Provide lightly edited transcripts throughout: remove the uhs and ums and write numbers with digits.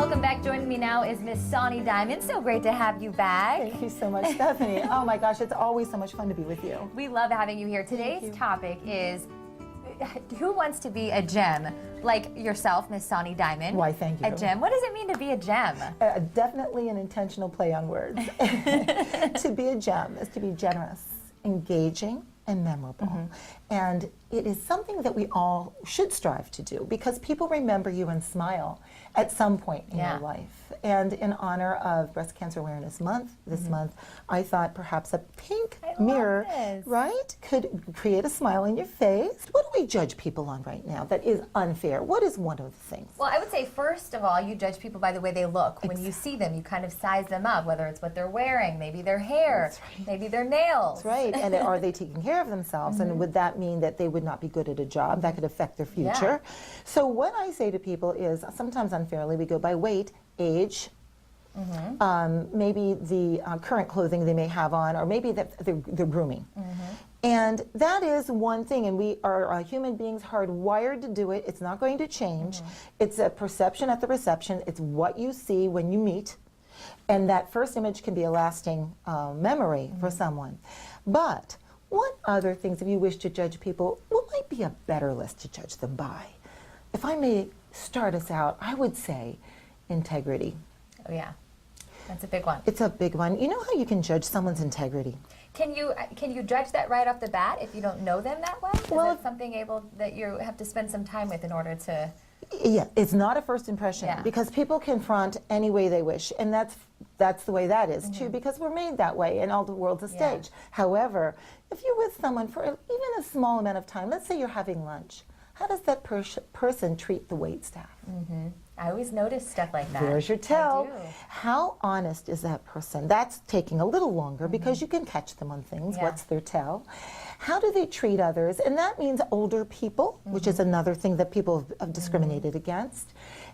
welcome back. Joining me now is Miss Soni Dimond. So great to have you back. Thank you so much, Stephanie. Oh my gosh, it's always so much fun to be with you. We love having you here. Today's topic is who wants to be a gem? Like yourself, Miss Soni Dimond. Why, thank you. A gem. What does it mean to be a gem? Definitely an intentional play on words. To be a gem is to be generous, engaging, and memorable. And it is something that we all should strive to do because people remember you and smile at some point in your life. And in honor of Breast Cancer Awareness Month, this month, I thought perhaps a pink mirror, right, could create a smile in your face. What do we judge people on right now that is unfair? What is one of the things? Well, I would say, first of all, you judge people by the way they look. When you see them, you kind of size them up, whether it's what they're wearing, maybe their hair, maybe their nails. That's right. And are they taking care of themselves? And would that mean that they would not be good at a job? That could affect their future. So what I say to people is, sometimes unfairly, we go by weight, age, maybe the current clothing they may have on, or maybe that they're grooming. And that is one thing, and we are human beings hardwired to do it. It's not going to change. It's a perception at the reception. It's what you see when you meet. And that first image can be a lasting memory for someone. But what other things, if you wish to judge people, what might be a better list to judge them by? If I may start us out, I would say integrity. Oh yeah, that's a big one. It's a big one. You know how you can judge someone's integrity? Can you judge that right off the bat if you don't know them that well? Is it something that you have to spend some time with in order to? Yeah, it's not a first impression because people confront any way they wish, and that's the way that is too, because we're made that way, and all the world's a stage. However, if you're with someone for even a small amount of time, let's say you're having lunch, how does that person treat the wait staff? I always notice stuff like that. There's your tell. How honest is that person? That's taking a little longer because you can catch them on things. What's their tell? How do they treat others? And that means older people, which is another thing that people have discriminated against.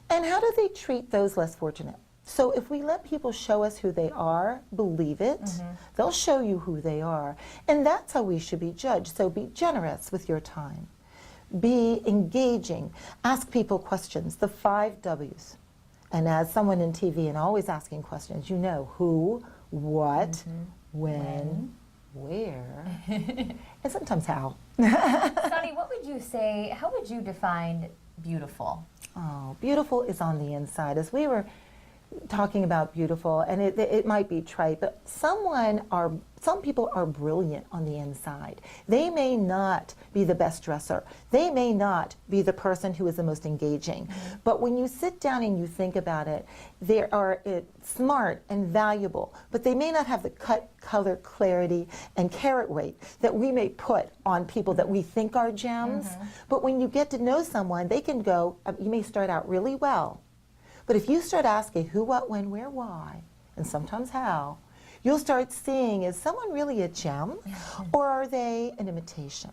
And how do they treat those less fortunate? So if we let people show us who they are, believe it, they'll show you who they are. And that's how we should be judged. So be generous with your time. Be engaging. Ask people questions, the 5 W's. And as someone in TV and always asking questions, you know who, what, when, where, and sometimes how. Soni, what would you say, how would you define beautiful? Oh, beautiful is on the inside. As we were talking about beautiful, and it might be trite, but some people are brilliant on the inside. They may not be the best dresser. They may not be the person who is the most engaging. But when you sit down and you think about it, they are smart and valuable, but they may not have the cut, color, clarity, and carat weight that we may put on people that we think are gems. But when you get to know someone, they can go, you may start out really well, but if you start asking who, what, when, where, why, and sometimes how, you'll start seeing, is someone really a gem or are they an imitation?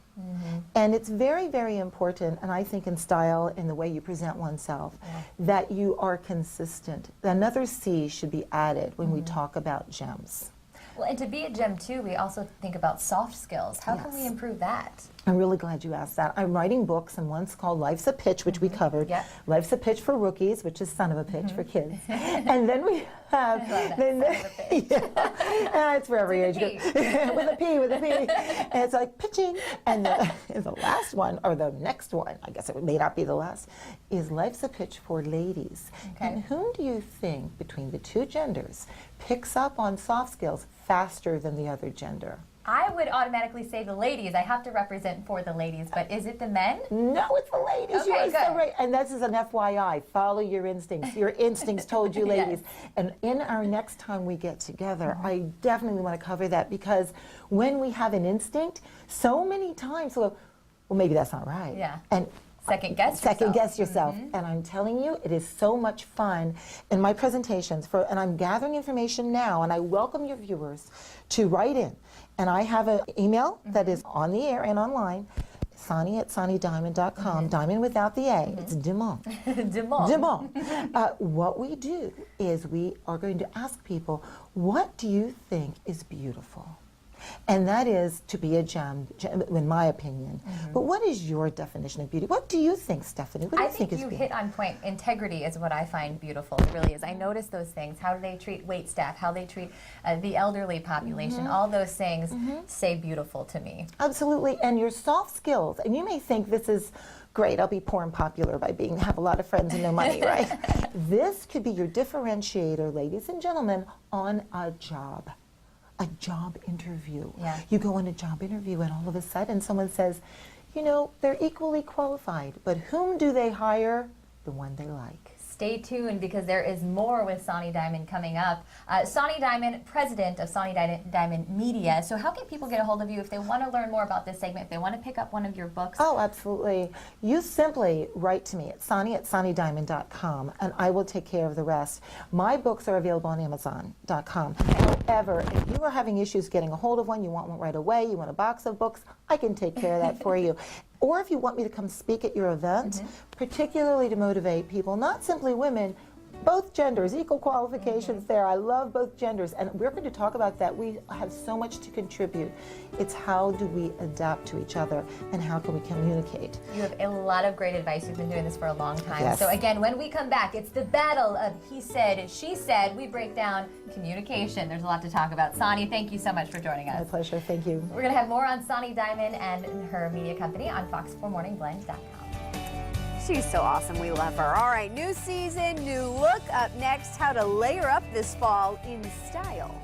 And it's very, very important, and I think in style, in the way you present oneself, that you are consistent. Another C should be added when we talk about gems. Well, and to be a gem too, we also think about soft skills. How can we improve that? I'm really glad you asked that. I'm writing books, and one's called Life's a Pitch, which we covered. Life's a Pitch for Rookies, which is son of a pitch for kids. And then we have, it's for every age group. with a P. And it's like pitching. And the last one, or the next one, I guess it may not be the last, is Life's a Pitch for Ladies. And whom do you think, between the two genders, picks up on soft skills faster than the other gender? I would automatically say the ladies. I have to represent for the ladies, but is it the men? No, it's the ladies. Okay, you are good. so right. And this is an FYI. Follow your instincts. Your instincts told you, ladies. And in our next time we get together, I definitely want to cover that, because when we have an instinct, so many times we'll go, well, maybe that's not right. And second guess yourself. And I'm telling you, it is so much fun in my presentations, and I'm gathering information now, and I welcome your viewers to write in. And I have an email that is on the air and online, Soni@SoniDimond.com, Diamond without the A, it's Dimond. Dimond. What we do is we are going to ask people, what do you think is beautiful? And that is to be a gem, in my opinion. But what is your definition of beauty? What do you think, Stephanie? What do I you think think is you beauty? hit on point. Integrity is what I find beautiful. It really is. I notice those things. How do they treat wait staff? How they treat the elderly population? All those things say beautiful to me. Absolutely. And your soft skills. And you may think this is great. I'll be poor and popular by have a lot of friends and no money, right? This could be your differentiator, ladies and gentlemen, on a job interview. Yeah. You go on a job interview and all of a sudden someone says, you know, they're equally qualified, but whom do they hire? The one they like. Stay tuned because there is more with Soni Dimond coming up. Soni Dimond, president of Soni Dimond Media. So how can people get a hold of you if they want to learn more about this segment, if they want to pick up one of your books? Oh, absolutely. You simply write to me at sonidimond.com and I will take care of the rest. My books are available on Amazon.com. However, if you are having issues getting a hold of one, you want one right away, you want a box of books, I can take care of that for you. Or if you want me to come speak at your event, particularly to motivate people, not simply women, both genders, equal qualifications there. I love both genders, and we're going to talk about that. We have so much to contribute. It's how do we adapt to each other, and how can we communicate? You have a lot of great advice. You've been doing this for a long time. Yes. So again, when we come back, it's the battle of he said, she said. We break down communication. There's a lot to talk about. Soni, thank you so much for joining us. My pleasure. Thank you. We're going to have more on Soni Dimond and her media company on Fox4MorningBlend.com. She's so awesome. We love her. All right, new season, new look. Up next, how to layer up this fall in style.